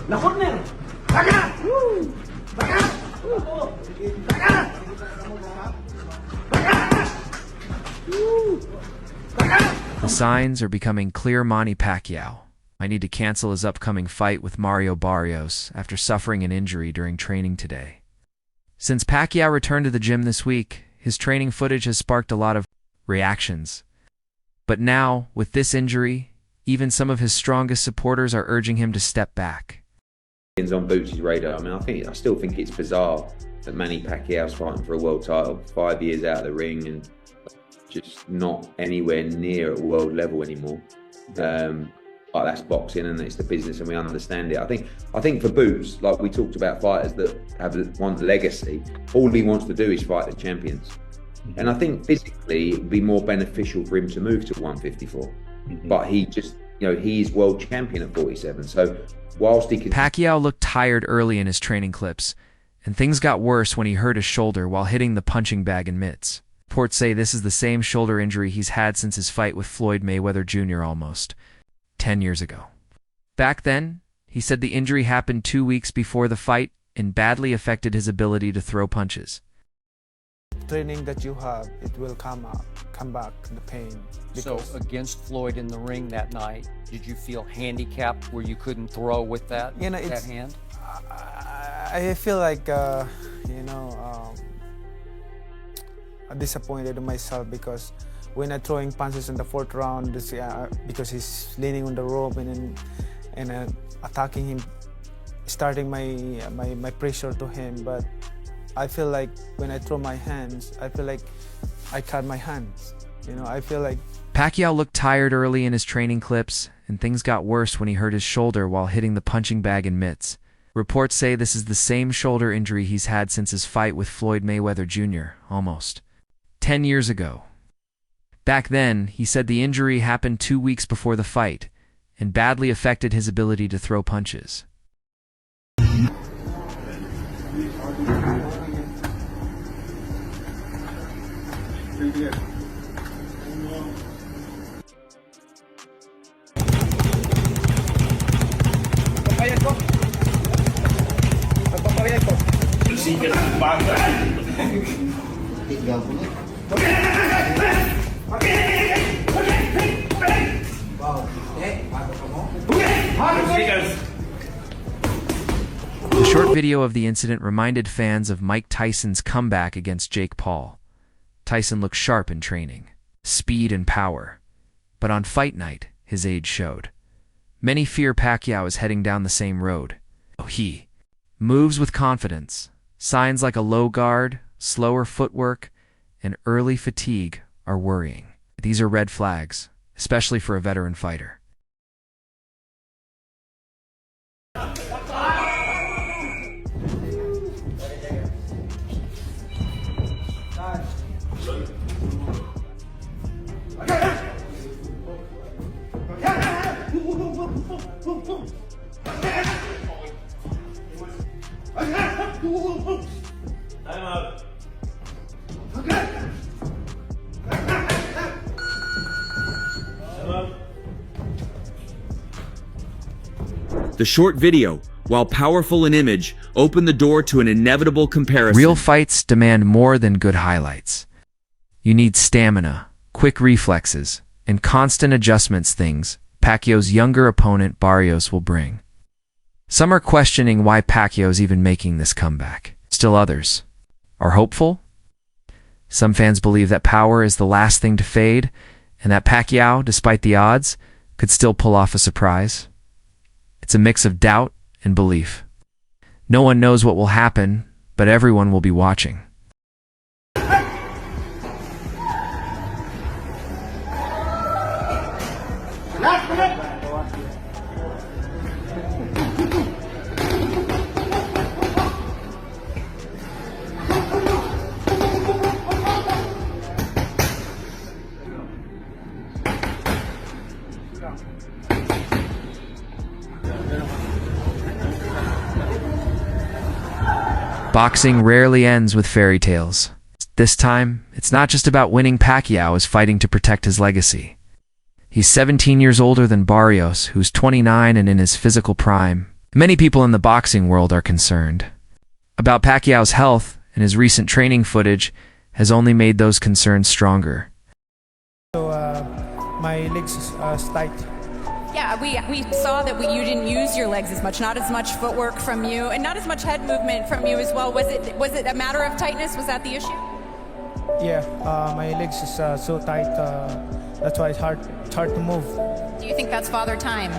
La corner. Saca. Saca. Saca. The signs are becoming clear. Manny Pacquiao might need to cancel his upcoming fight with Mario Barrios after suffering an injury during training today. Since Pacquiao returned to the gym this week, his training footage has sparked a lot of reactions. But now, with this injury, even some of his strongest supporters are urging him to step back. On Boots' radar. I mean, I still think it's bizarre that Manny Pacquiao's fighting for a world title 5 years out of the ring and just not anywhere near at world level anymore. Like, that's boxing and it's the business, and we understand it. I think for Boots, like we talked about, fighters that want legacy, all he wants to do is fight the champions. And I think physically it would be more beneficial for him to move to 154. But he just, he is world champion at 47. So whilst he can... Pacquiao looked tired early in his training clips, and things got worse when he hurt his shoulder while hitting the punching bag and mitts. Reports say this is the same shoulder injury he's had since his fight with Floyd Mayweather Jr. almost 10 years ago. Back then, he said the injury happened 2 weeks before the fight and badly affected his ability to throw punches. Training that you have, it will come back, the pain. So against Floyd in the ring that night, did you feel handicapped where you couldn't throw with that hand? I feel like, disappointed in myself because when I'm throwing punches in the fourth round, because he's leaning on the rope and attacking him, starting my pressure to him. But I feel like when I throw my hands, I feel like I cut my hands. I feel like... Pacquiao looked tired early in his training clips, and things got worse when he hurt his shoulder while hitting the punching bag and mitts. Reports say this is the same shoulder injury he's had since his fight with Floyd Mayweather Jr. almost 10 years ago. Back then, he said the injury happened 2 weeks before the fight and badly affected his ability to throw punches. The short video of the incident reminded fans of Mike Tyson's comeback against Jake Paul. Tyson looked sharp in training, speed and power, but on fight night, his age showed. Many fear Pacquiao is heading down the same road. He moves with confidence. Signs like a low guard, slower footwork, and early fatigue are worrying. These are red flags, especially for a veteran fighter. The short video, while powerful in image, opened the door to an inevitable comparison. Real fights demand more than good highlights. You need stamina, quick reflexes, and constant adjustments, things Pacquiao's younger opponent Barrios will bring. Some are questioning why Pacquiao is even making this comeback. Still others are hopeful. Some fans believe that power is the last thing to fade, and that Pacquiao, despite the odds, could still pull off a surprise. It's a mix of doubt and belief. No one knows what will happen, but everyone will be watching. Boxing rarely ends with fairy tales. This time, it's not just about winning. Pacquiao is fighting to protect his legacy. He's 17 years older than Barrios, who's 29 and in his physical prime. Many people in the boxing world are concerned about Pacquiao's health, and his recent training footage has only made those concerns stronger. So my legs is tight. Yeah, we saw that you didn't use your legs as much, not as much footwork from you, and not as much head movement from you as well. Was it a matter of tightness? Was that the issue? Yeah, my legs is so tight. That's why it's hard to move. Do you think that's father time?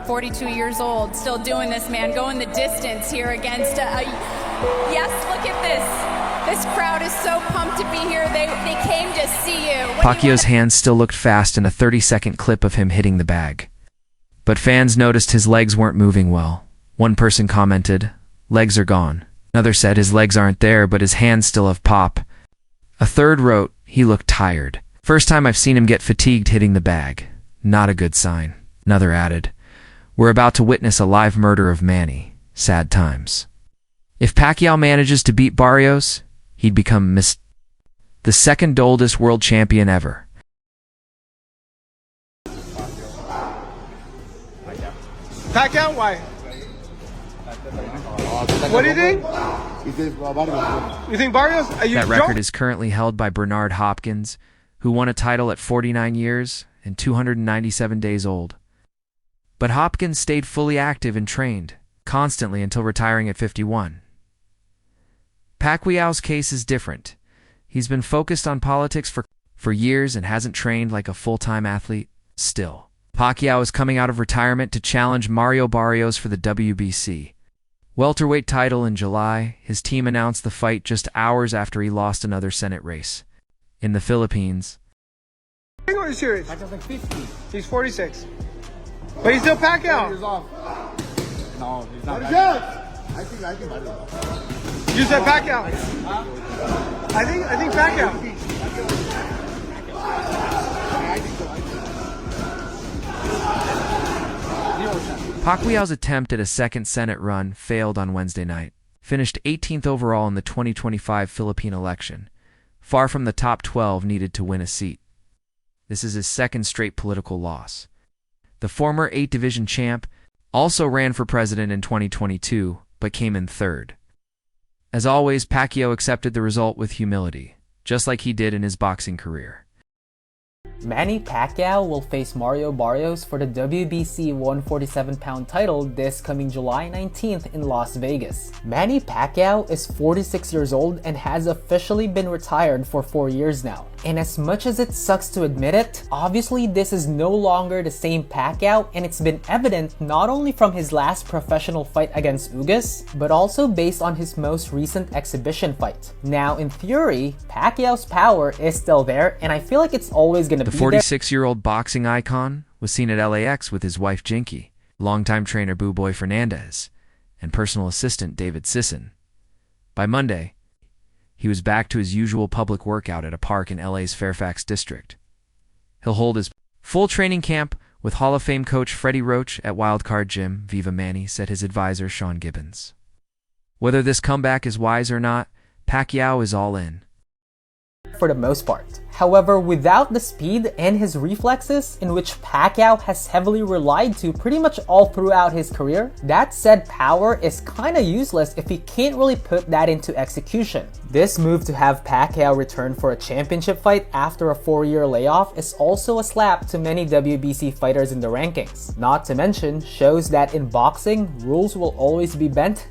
42 years old, still doing this, man, going the distance here against yes, look at this. This crowd is so pumped to be here. They came to see you. Pacquiao's hands still looked fast in a 30-second clip of him hitting the bag. But fans noticed his legs weren't moving well. One person commented, "Legs are gone." Another said his legs aren't there, but his hands still have pop. A third wrote, "He looked tired. First time I've seen him get fatigued hitting the bag. Not a good sign." Another added, "We're about to witness a live murder of Manny. Sad times." If Pacquiao manages to beat Barrios, he'd become the second oldest world champion ever. Pacquiao, why? What do you think? You think Barrios? That record is currently held by Bernard Hopkins, who won a title at 49 years and 297 days old. But Hopkins stayed fully active and trained constantly until retiring at 51. Pacquiao's case is different. He's been focused on politics for years and hasn't trained like a full-time athlete. Still, Pacquiao is coming out of retirement to challenge Mario Barrios for the WBC welterweight title in July. His team announced the fight just hours after he lost another Senate race. In the Philippines, Or is serious? Pacquiao's like 50. He's 46. But he's still Pacquiao. No, he's not. I think You said Pacquiao. I think Pacquiao. Pacquiao's attempt at a second Senate run failed on Wednesday night. Finished 18th overall in the 2025 Philippine election, far from the top 12 needed to win a seat. This is his second straight political loss. The former 8-division champ also ran for president in 2022, but came in third. As always, Pacquiao accepted the result with humility, just like he did in his boxing career. Manny Pacquiao will face Mario Barrios for the WBC 147-pound title this coming July 19th in Las Vegas. Manny Pacquiao is 46 years old and has officially been retired for 4 years now. And as much as it sucks to admit it, obviously this is no longer the same Pacquiao, and it's been evident not only from his last professional fight against Ugas, but also based on his most recent exhibition fight. Now, in theory, Pacquiao's power is still there, and I feel like it's always gonna The 46-year-old boxing icon was seen at LAX with his wife Jinky, longtime trainer Boo Boy Fernandez, and personal assistant David Sisson. By Monday, he was back to his usual public workout at a park in LA's Fairfax district. He'll hold his full training camp with Hall of Fame coach Freddie Roach at Wildcard Gym, Viva Manny, said his advisor Sean Gibbons. Whether this comeback is wise or not, Pacquiao is all in. For the most part. However, without the speed and his reflexes, in which Pacquiao has heavily relied to pretty much all throughout his career, that said power is kinda useless if he can't really put that into execution. This move to have Pacquiao return for a championship fight after a 4-year layoff is also a slap to many WBC fighters in the rankings. Not to mention, shows that in boxing, rules will always be bent